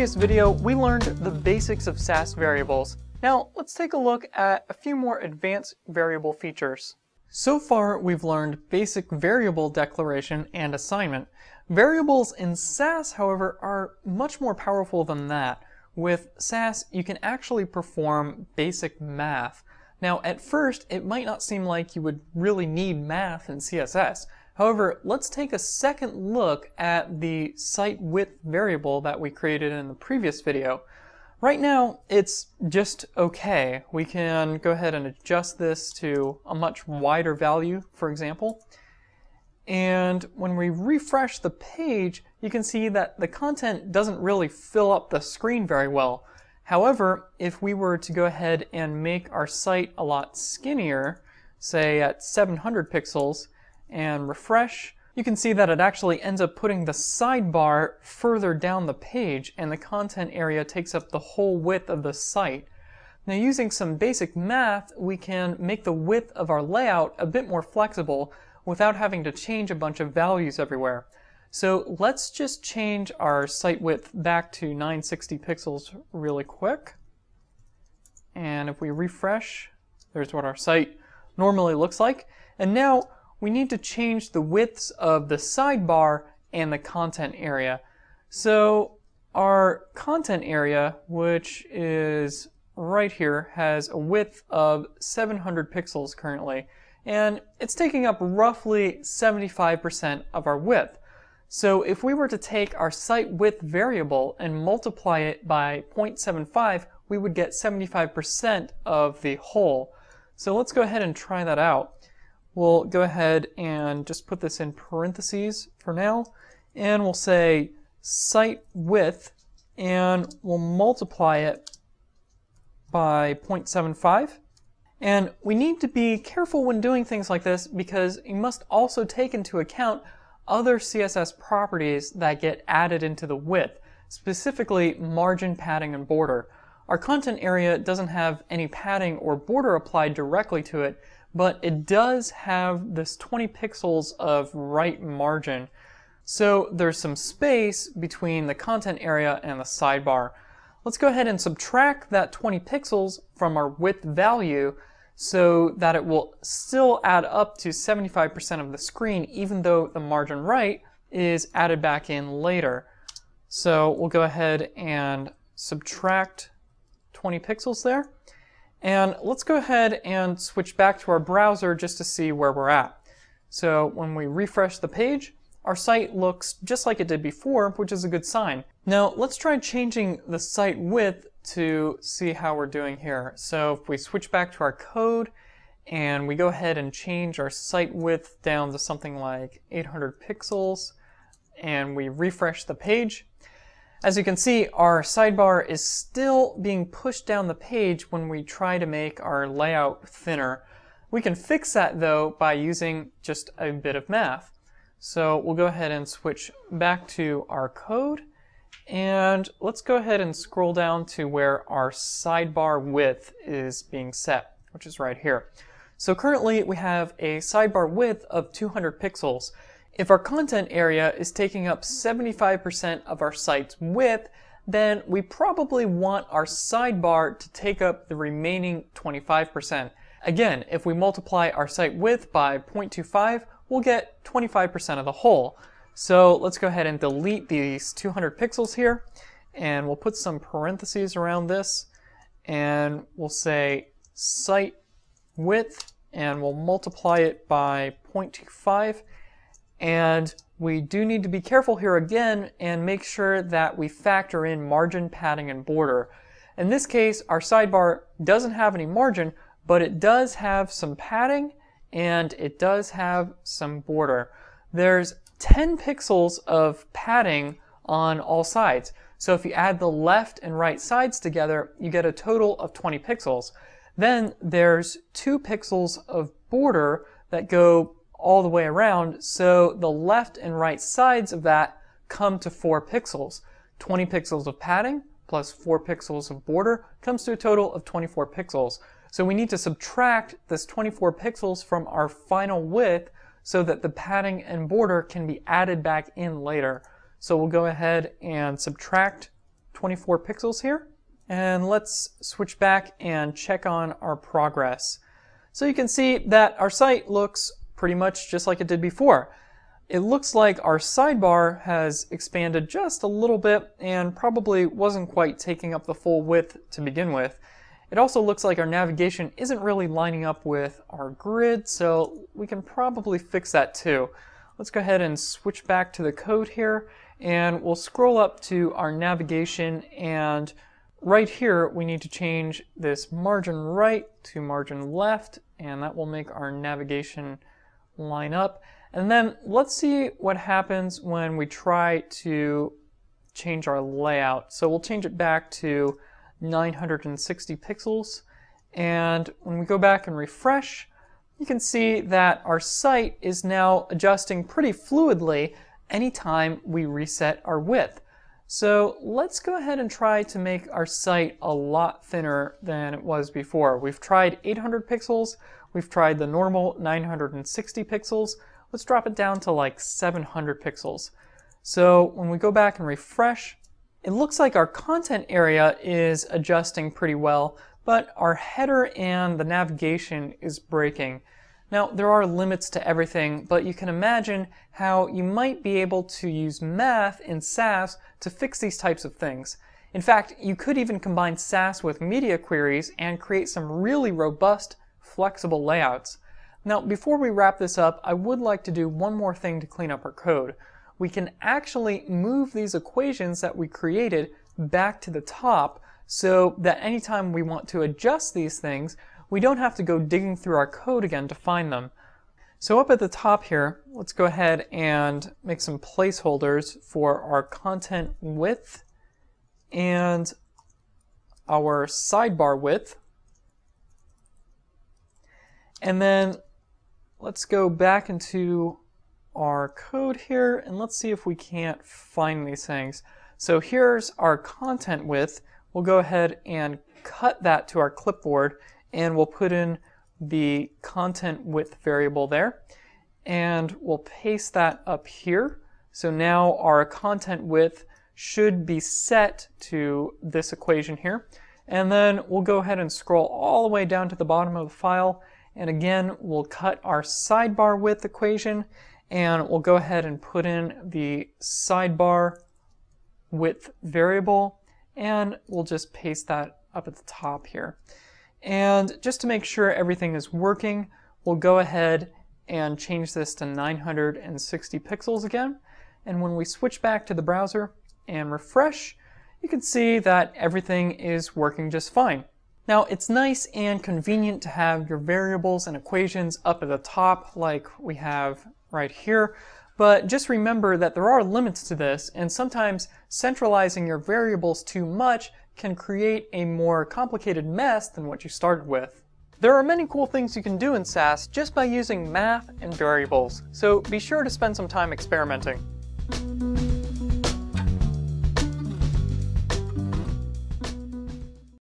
previous video, we learned the basics of Sass variables. Now, let's take a look at a few more advanced variable features. So far, we've learned basic variable declaration and assignment. Variables in Sass, however, are much more powerful than that. With Sass, you can actually perform basic math. Now, at first, it might not seem like you would really need math in CSS. However, let's take a second look at the site width variable that we created in the previous video. Right now, it's just okay. We can go ahead and adjust this to a much wider value, for example. And when we refresh the page, you can see that the content doesn't really fill up the screen very well. However, if we were to go ahead and make our site a lot skinnier, say at 700 pixels, and refresh, you can see that it actually ends up putting the sidebar further down the page and the content area takes up the whole width of the site. Now, using some basic math, we can make the width of our layout a bit more flexible without having to change a bunch of values everywhere. So let's just change our site width back to 960 pixels really quick. And if we refresh, there's what our site normally looks like. And now we need to change the widths of the sidebar and the content area. So our content area, which is right here, has a width of 700 pixels currently, and it's taking up roughly 75% of our width. So if we were to take our site width variable and multiply it by 0.75, we would get 75% of the whole. So let's go ahead and try that out. We'll go ahead and just put this in parentheses for now, and we'll say site width, and we'll multiply it by 0.75. And we need to be careful when doing things like this because you must also take into account other CSS properties that get added into the width, specifically margin, padding, and border. Our content area doesn't have any padding or border applied directly to it, but it does have this 20 pixels of right margin. So there's some space between the content area and the sidebar. Let's go ahead and subtract that 20 pixels from our width value so that it will still add up to 75% of the screen, even though the margin right is added back in later. So we'll go ahead and subtract 20 pixels there. And let's go ahead and switch back to our browser just to see where we're at. So when we refresh the page, our site looks just like it did before, which is a good sign. Now let's try changing the site width to see how we're doing here. So if we switch back to our code and we go ahead and change our site width down to something like 800 pixels and we refresh the page, as you can see, our sidebar is still being pushed down the page when we try to make our layout thinner. We can fix that though by using just a bit of math. So we'll go ahead and switch back to our code, and let's go ahead and scroll down to where our sidebar width is being set, which is right here. So currently we have a sidebar width of 200 pixels. If our content area is taking up 75% of our site's width, then we probably want our sidebar to take up the remaining 25%. Again, if we multiply our site width by 0.25, we'll get 25% of the whole. So let's go ahead and delete these 200 pixels here, and we'll put some parentheses around this, and we'll say site width, and we'll multiply it by 0.25. And we do need to be careful here again and make sure that we factor in margin, padding, and border. In this case, our sidebar doesn't have any margin, but it does have some padding and it does have some border. There's 10 pixels of padding on all sides. So if you add the left and right sides together, you get a total of 20 pixels. Then there's 2 pixels of border that go all the way around, so the left and right sides of that come to 4 pixels. 20 pixels of padding plus 4 pixels of border comes to a total of 24 pixels. So we need to subtract this 24 pixels from our final width so that the padding and border can be added back in later. So we'll go ahead and subtract 24 pixels here. And let's switch back and check on our progress. So you can see that our site looks pretty much just like it did before. It looks like our sidebar has expanded just a little bit and probably wasn't quite taking up the full width to begin with. It also looks like our navigation isn't really lining up with our grid, so we can probably fix that too. Let's go ahead and switch back to the code here, and we'll scroll up to our navigation, and right here we need to change this margin right to margin left, and that will make our navigation line up. And then let's see what happens when we try to change our layout. So we'll change it back to 960 pixels, and when we go back and refresh, you can see that our site is now adjusting pretty fluidly anytime we reset our width. So let's go ahead and try to make our site a lot thinner than it was before. We've tried 800 pixels, we've tried the normal 960 pixels. Let's drop it down to like 700 pixels. So when we go back and refresh, it looks like our content area is adjusting pretty well, but our header and the navigation is breaking. Now, there are limits to everything, but you can imagine how you might be able to use math in Sass to fix these types of things. In fact, you could even combine Sass with media queries and create some really robust, flexible layouts. Now, before we wrap this up, I would like to do one more thing to clean up our code. We can actually move these equations that we created back to the top so that anytime we want to adjust these things, we don't have to go digging through our code again to find them. So up at the top here, let's go ahead and make some placeholders for our content width and our sidebar width. And then let's go back into our code here and let's see if we can't find these things. So here's our content width. We'll go ahead and cut that to our clipboard, and we'll put in the content width variable there, and we'll paste that up here. So now our content width should be set to this equation here, and then we'll go ahead and scroll all the way down to the bottom of the file, and again we'll cut our sidebar width equation, and we'll go ahead and put in the sidebar width variable, and we'll just paste that up at the top here. And just to make sure everything is working, we'll go ahead and change this to 960 pixels again. And when we switch back to the browser and refresh, you can see that everything is working just fine. Now, it's nice and convenient to have your variables and equations up at the top like we have right here, but just remember that there are limits to this, and sometimes centralizing your variables too much can create a more complicated mess than what you started with. There are many cool things you can do in Sass just by using math and variables, so be sure to spend some time experimenting.